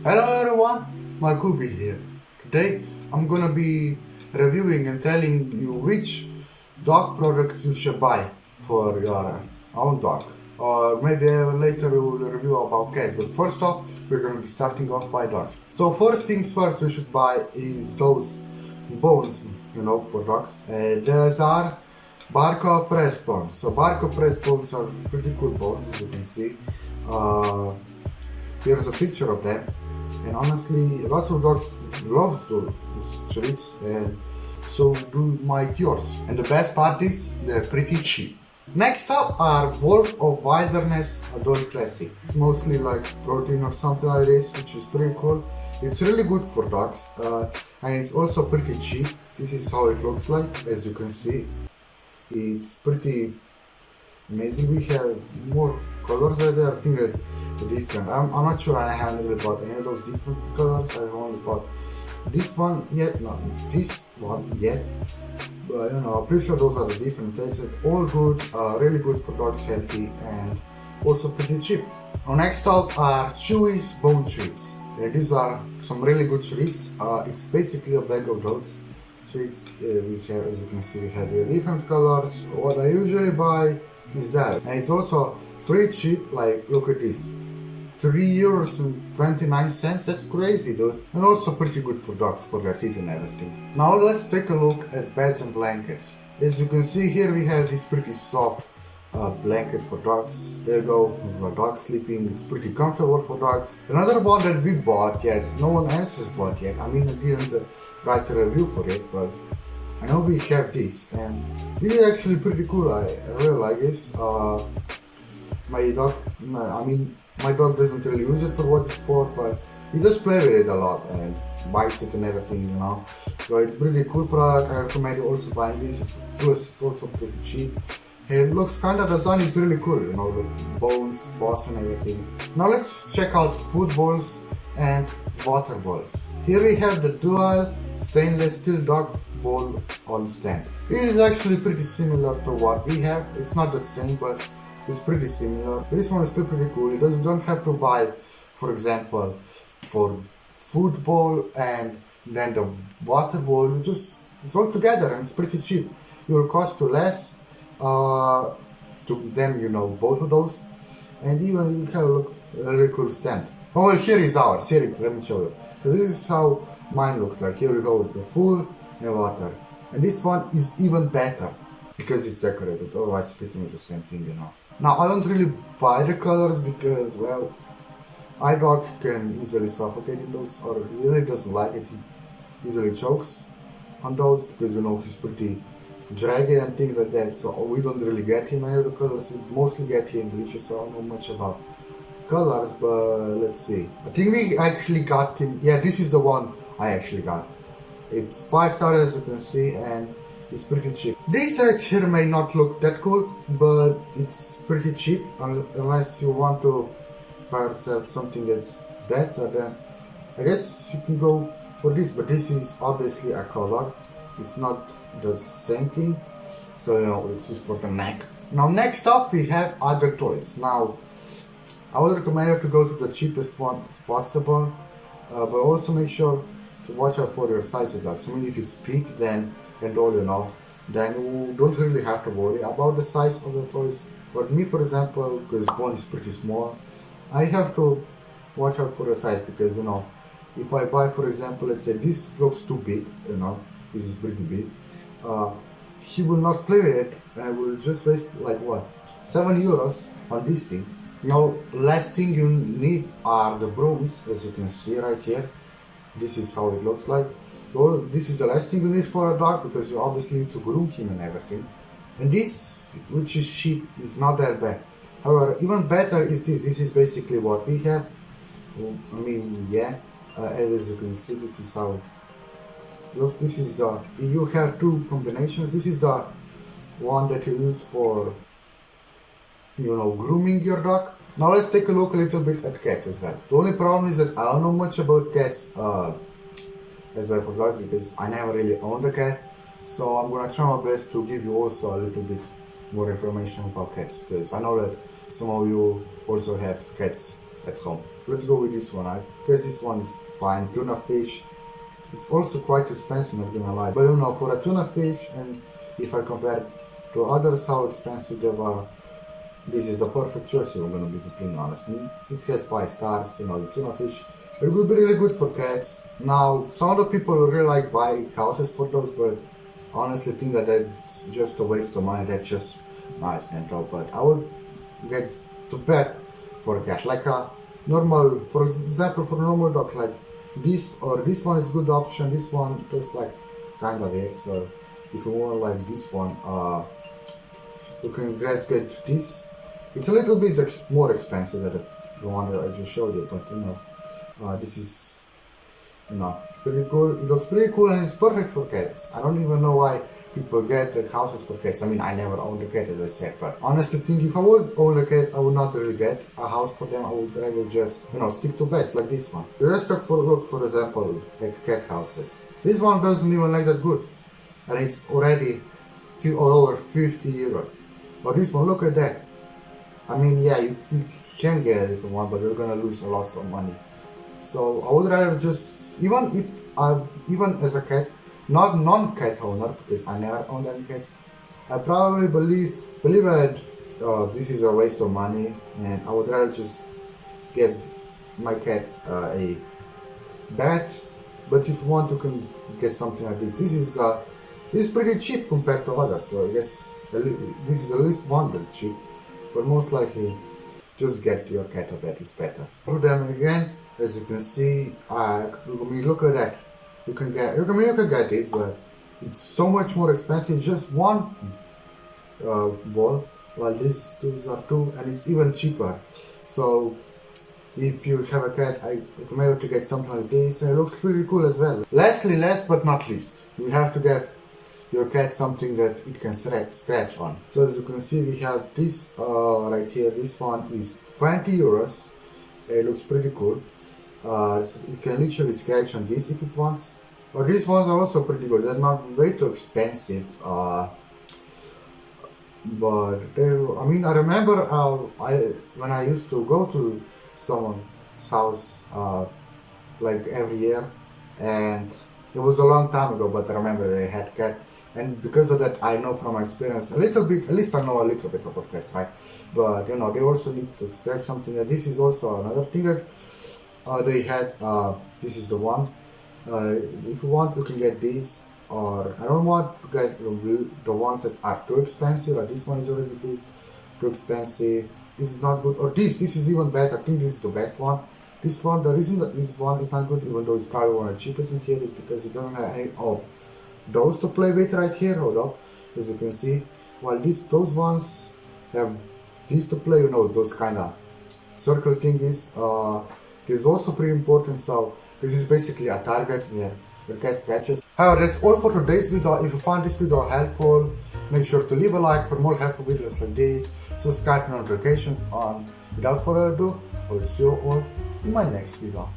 Hello everyone, Markubi here. Today I'm gonna be reviewing and telling you which dog products you should buy for your own dog. Or maybe later we will review about cat. But first off, we're gonna be starting off by dogs. So first things first we should buy is those bones, for dogs. Those are Barco press bones. So Barco press bones are pretty cool bones, as you can see. Here's a picture of them. And honestly, lots of dogs love those treats, and so do my yours. And the best part is, they're pretty cheap. Next up are Wolf of Wilderness Adult Classic. It's mostly like protein or something like this, which is pretty cool. It's really good for dogs, and it's also pretty cheap. This is how it looks like, as you can see. It's pretty amazing. We have more colors right there. I think they're different. I'm not sure. I haven't really bought any of those different colors. I've only bought this one yet, not this one yet. But I'm pretty sure those are the different tastes. All good, really good for dogs, healthy, and also pretty cheap. Now next up are Chewy's Bone Treats. These are some really good treats. It's basically a bag of those treats. We have, as you can see, we have the different colors. What I usually buy is that, and it's also pretty cheap. Like, look at this, €3.29. That's crazy, dude. And also pretty good for dogs, for their teeth and everything. Now let's take a look at beds and blankets. As you can see here, we have this pretty soft blanket for dogs. There you go, for dog sleeping. It's pretty comfortable for dogs. Another one that we bought yet, no one else has bought yet. I mean, I didn't write a review for it, but I know we have this, and this is actually pretty cool. I really like this. My dog doesn't really use it for what it's for, but he does play with it a lot and bites it and everything, So it's pretty cool product. I recommend you also buying this. Plus it's also pretty cheap. It looks the design is really cool, the bones, paws and everything. Now let's check out food bowls and water bowls. Here we have the dual stainless steel dog bowl on stand. This is actually pretty similar to what we have. It's not the same, but it's pretty similar. This one is still pretty cool. You don't have to buy, for example, for food bowl and then the water bowl. It's all together and it's pretty cheap. It will cost you less to them, both of those. And even you have a really cool stand. Oh, well, here is ours. Here, let me show you. So this is how mine looks like. Here we go with the food and water. And this one is even better because it's decorated. Otherwise, it's pretty much the same thing, Now, I don't really buy the colors because, well, my dog can easily suffocate in those, or he really doesn't like it. He easily chokes on those because, he's pretty draggy and things like that. So we don't really get him any of the colors. We mostly get him bleaches, so I don't know much about colors, but let's see. I think we actually got him. Yeah, this is the one I actually got. It's 5-star, as you can see, and it's pretty cheap. This right here may not look that cool, but it's pretty cheap. Unless you want to buy yourself something that's better, then I guess you can go for this. But this is obviously a color. It's not the same thing. So it's just for the neck. Now next up we have other toys. Now I would recommend you to go to the cheapest one as possible, but also make sure to watch out for your size of dogs. If it's big, then all then you don't really have to worry about the size of the toys. But me, for example, because Bone is pretty small, I have to watch out for the size because, if I buy, for example, let's say this looks too big, this is pretty big, he will not play with it and will just waste like what, €7 on this thing. Now, last thing you need are the brooms, as you can see right here. This is how it looks like. Well, this is the last thing you need for a dog because you obviously need to groom him and everything. And this, which is cheap, is not that bad. However, even better is this. This is basically what we have. As you can see, this is how it looks. This is you have two combinations. This is the one that you use for, grooming your dog. Now let's take a look a little bit at cats as well. The only problem is that I don't know much about cats, as I forgot, because I never really owned a cat. So I'm gonna try my best to give you also a little bit more information about cats, because I know that some of you also have cats at home. Let's go with this one. I guess this one is fine. Tuna fish. It's also quite expensive, not gonna lie. But you know, for a tuna fish, and if I compare to others how expensive they were, this is the perfect choice, I'm gonna be completely honest. And it has 5 stars, you know, the tuna fish. It would be really good for cats. Now, some of the people really like buy houses for those, but honestly think that that's just a waste of money. That's just nice and all. But I would get to pet for a cat, like a normal, for example, for a normal dog, like this or this one is good option. This one just like kind of weird. So if you want like this one, you can just get this. It's a little bit more expensive than the one that I just showed you, but you know, this is, you know, pretty cool. It looks pretty cool and it's perfect for cats. I don't even know why people get the houses for cats. I mean, I never owned a cat, as I said, but honestly think if I would own a cat, I would not really get a house for them. I would rather just, you know, stick to beds like this one. Let's look for example, at cat houses. This one doesn't even look that good, and it's already over 50 euros. But this one, look at that. I mean, yeah, you can get it if you want, but you're gonna lose a lot of money. So I would rather just, even as a cat, not non-cat owner, because I never owned any cats, I probably believe that this is a waste of money, and I would rather just get my cat a bed. But if you want to get something like this, this is pretty cheap compared to others. So I guess this is at least one bit cheap, but most likely just get your cat a bed. It's better. For them again, as you can see, I mean, look at that. You can get this, but it's so much more expensive. Just one ball, while these two are 2, and it's even cheaper. So if you have a cat, I recommend you to get something like this, and it looks pretty cool as well. Lastly, last but not least, you have to get your cat something that it can scratch on. So as you can see, we have this right here. This one is 20 euros. It looks pretty cool. It can literally scratch on this if it wants. But these ones are also pretty good. They're not way too expensive. But I mean, I remember when I used to go to someone's house like every year, and it was a long time ago, but I remember they had cat. And because of that, I know from my experience a little bit, at least I know a little bit about cats, right? But you know, they also need to scratch something. And this is also another thing that they had. This is the one. If you want, you can get these, or I don't want to get the ones that are too expensive. Like this one is already too expensive. This is not good. Or this is even better. I think this is the best one. This one, the reason that this one is not good, even though it's probably one of the cheapest in here, is because it doesn't have any of those to play with right here. Hold up, as you can see. While those ones have these to play, you know, those kind of circle thingies. It's also pretty important. So this is basically a target where your cat scratches. However, that's all for today's video. If you found this video helpful, make sure to leave a like for more helpful videos like this. Subscribe to notifications on. Without further ado, I will see you all in my next video.